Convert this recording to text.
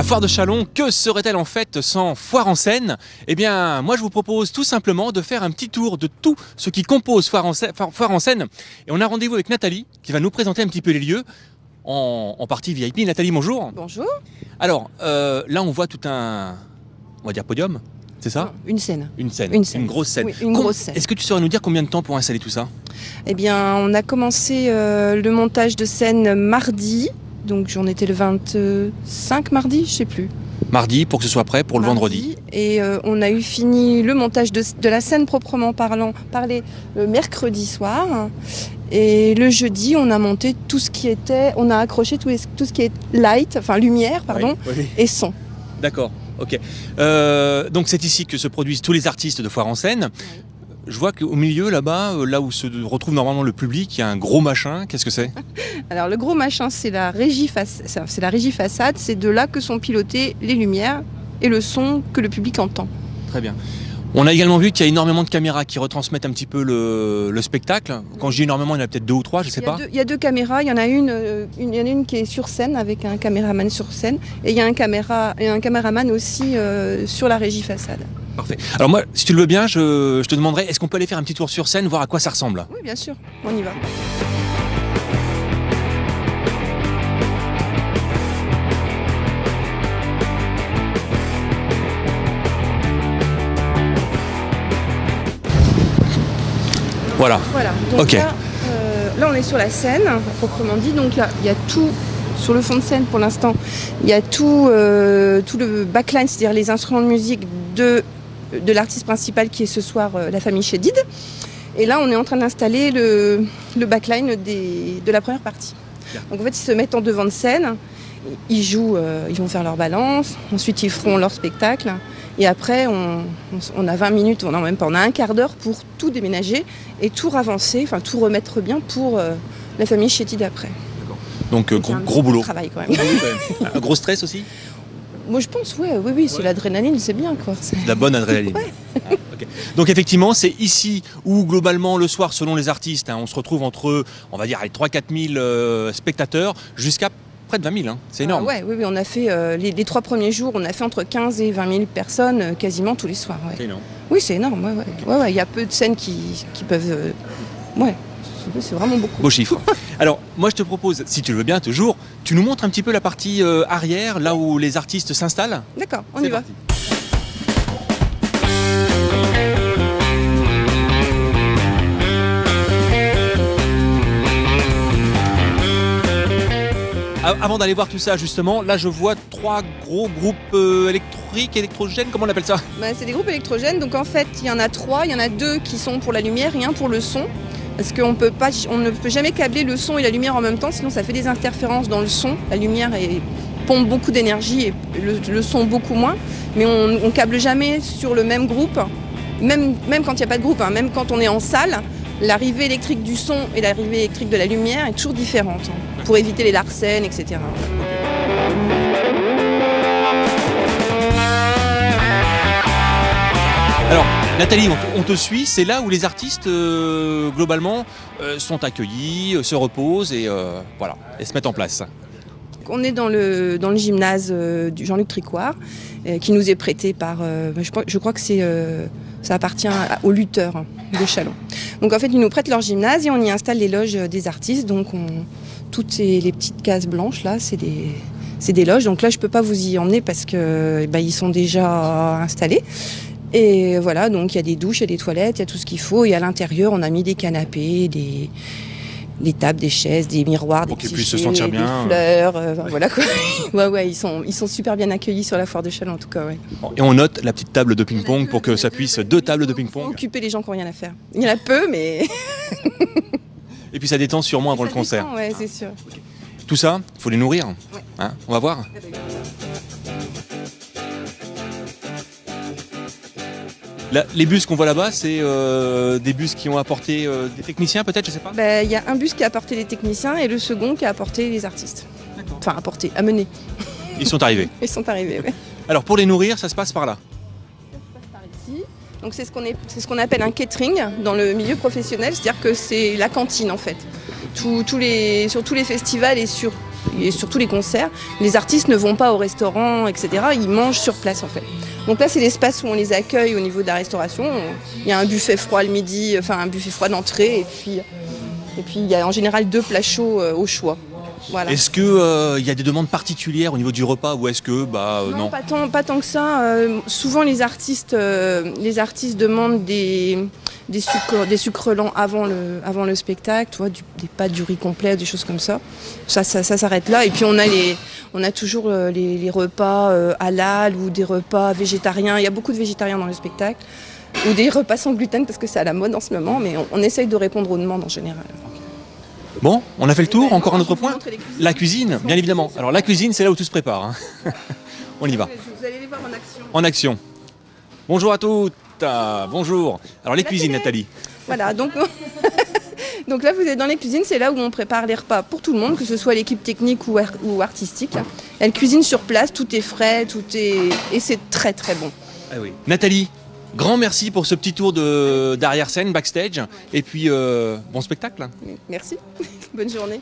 La foire de Châlons, que serait-elle en fait sans foire en scène? Eh bien, moi je vous propose tout simplement de faire un petit tour de tout ce qui compose foire en scène. Et on a rendez-vous avec Nathalie qui va nous présenter un petit peu les lieux en partie VIP. Nathalie, bonjour. Bonjour. Alors, là on voit tout un, on va dire podium, c'est ça? Une scène. Une scène. Une scène. Une grosse scène. Oui, une grosse scène. Est-ce que tu saurais nous dire combien de temps pour installer tout ça? Eh bien, on a commencé le montage de scène mardi. Donc j'en étais le 25 mardi, je sais plus. Mardi, pour que ce soit prêt pour le vendredi. Et on a eu fini le montage de la scène proprement parlé le mercredi soir. Et le jeudi, on a monté tout ce qui était, on a accroché tout ce qui est light, enfin lumière, pardon, oui. et son. D'accord, ok. Donc c'est ici que se produisent tous les artistes de foire en scène. Oui. Je vois qu'au milieu, là-bas, là où se retrouve normalement le public, il y a un gros machin. Qu'est-ce que c'est? Alors le gros machin, c'est la régie façade. C'est de là que sont pilotées les lumières et le son que le public entend. Très bien. On a également vu qu'il y a énormément de caméras qui retransmettent un petit peu le spectacle. Quand je dis énormément, il y en a peut-être 2 ou 3, je ne sais pas. Il y a deux caméras. Il y en a une qui est sur scène avec un caméraman sur scène. Et il y a un caméraman aussi sur la régie façade. Parfait. Alors moi, si tu le veux bien, je te demanderais, est-ce qu'on peut aller faire un petit tour sur scène, voir à quoi ça ressemble? Oui, bien sûr. On y va. Voilà. Donc ok. Là, on est sur la scène, proprement dit. Donc là, il y a tout sur le fond de scène pour l'instant. Il y a tout le backline, c'est-à-dire les instruments de musique de l'artiste principal qui est ce soir la famille Chédid. Et là, on est en train d'installer le backline de la première partie. Donc en fait, ils se mettent en devant de scène, ils jouent, ils vont faire leur balance, ensuite ils feront leur spectacle. Et après, on a 20 minutes, non même pas, on a un quart d'heure pour tout déménager et tout ravancer, enfin tout remettre bien pour la famille Chédid après. Donc gros boulot. Travail quand même. Un gros stress aussi? Moi je pense, oui, c'est l'adrénaline, c'est bien quoi. De la bonne adrénaline. Ouais. Okay. Donc effectivement, c'est ici où globalement le soir, selon les artistes, on se retrouve entre, on va dire, 3-4 000 spectateurs jusqu'à près de 20 000. C'est énorme. Oui, on a fait les 3 premiers jours, on a fait entre 15 et 20 000 personnes quasiment tous les soirs. Ouais. C'est énorme. Oui, c'est énorme. Il y a peu de scènes qui peuvent. C'est vraiment beaucoup. Beau chiffre. Alors, moi, je te propose, si tu le veux bien, toujours, tu nous montres un petit peu la partie arrière, là où les artistes s'installent. D'accord, on y va. Avant d'aller voir tout ça, justement, là, je vois 3 gros groupes électrogènes, comment on appelle ça? C'est des groupes électrogènes. Donc, en fait, il y en a 3. Il y en a 2 qui sont pour la lumière et 1 pour le son. Parce qu'on ne peut jamais câbler le son et la lumière en même temps, sinon ça fait des interférences dans le son. La lumière pompe beaucoup d'énergie et le son beaucoup moins. Mais on ne câble jamais sur le même groupe, même quand il n'y a pas de groupe, même quand on est en salle, l'arrivée électrique du son et l'arrivée électrique de la lumière est toujours différente, pour éviter les larcènes, etc. Alors, Nathalie, on te suit, c'est là où les artistes, globalement, sont accueillis, se reposent et voilà, et se mettent en place. On est dans le gymnase du Jean-Luc Tricouart, qui nous est prêté par, je crois que ça appartient aux lutteurs de Châlons. Donc en fait, ils nous prêtent leur gymnase et on y installe les loges des artistes. Donc toutes les petites cases blanches là, c'est des loges. Donc là, je peux pas vous y emmener parce que ils sont déjà installés. Et voilà, donc il y a des douches, il y a des toilettes, il y a tout ce qu'il faut. Et à l'intérieur, on a mis des canapés, des tables, des chaises, des miroirs, des qu'ils puissent se sentir bien, des fleurs, voilà quoi. Ouais, ils sont super bien accueillis sur la foire de Châlons en tout cas. Ouais. Et on note la petite table de ping-pong pour que ça puisse 2 tables de ping-pong. Pour occuper les gens qui n'ont rien à faire. Il y en a peu, mais. Et puis ça détend sûrement avant le concert. Ouais, c'est sûr. Okay. Tout ça, il faut les nourrir. Ouais. On va voir. Là, les bus qu'on voit là-bas, c'est des bus qui ont apporté des techniciens peut-être, je sais pas? Il y a un bus qui a apporté les techniciens et le second qui a apporté les artistes. Enfin, amené. Ils sont arrivés. Ils sont arrivés, oui. Alors pour les nourrir, ça se passe par là? Ça se passe par ici. Donc c'est ce qu'on appelle un catering dans le milieu professionnel, c'est-à-dire que c'est la cantine en fait. Sur tous les festivals et sur et surtout les concerts, les artistes ne vont pas au restaurant, etc. Ils mangent sur place en fait. Donc là, c'est l'espace où on les accueille au niveau de la restauration. Il y a un buffet froid le midi, enfin un buffet froid d'entrée, et puis il y a en général 2 plats chauds au choix. Voilà. Est-ce qu'il y a des demandes particulières au niveau du repas ou est-ce que non? Pas tant que ça. Souvent les artistes demandent des sucres lents avant le spectacle, tu vois, des pâtes, du riz complet, des choses comme ça. Ça s'arrête là. Et puis on a toujours les repas halal ou des repas végétariens. Il y a beaucoup de végétariens dans le spectacle. Ou des repas sans gluten parce que c'est à la mode en ce moment, mais on essaye de répondre aux demandes en général. Bon, on a fait le tour, encore un autre point. La cuisine, bien évidemment. Alors la cuisine, c'est là où tout se prépare. Hein. On y va. Vous allez les voir en action. En action. Bonjour à toutes. Bonjour. Alors les cuisines, Nathalie. Voilà, donc là vous êtes dans les cuisines, c'est là où on prépare les repas pour tout le monde, que ce soit l'équipe technique ou artistique. Elle cuisine sur place, tout est frais, et c'est très très bon. Ah oui. Nathalie, grand merci pour ce petit tour d'arrière-scène, backstage, et puis bon spectacle. Merci, bonne journée.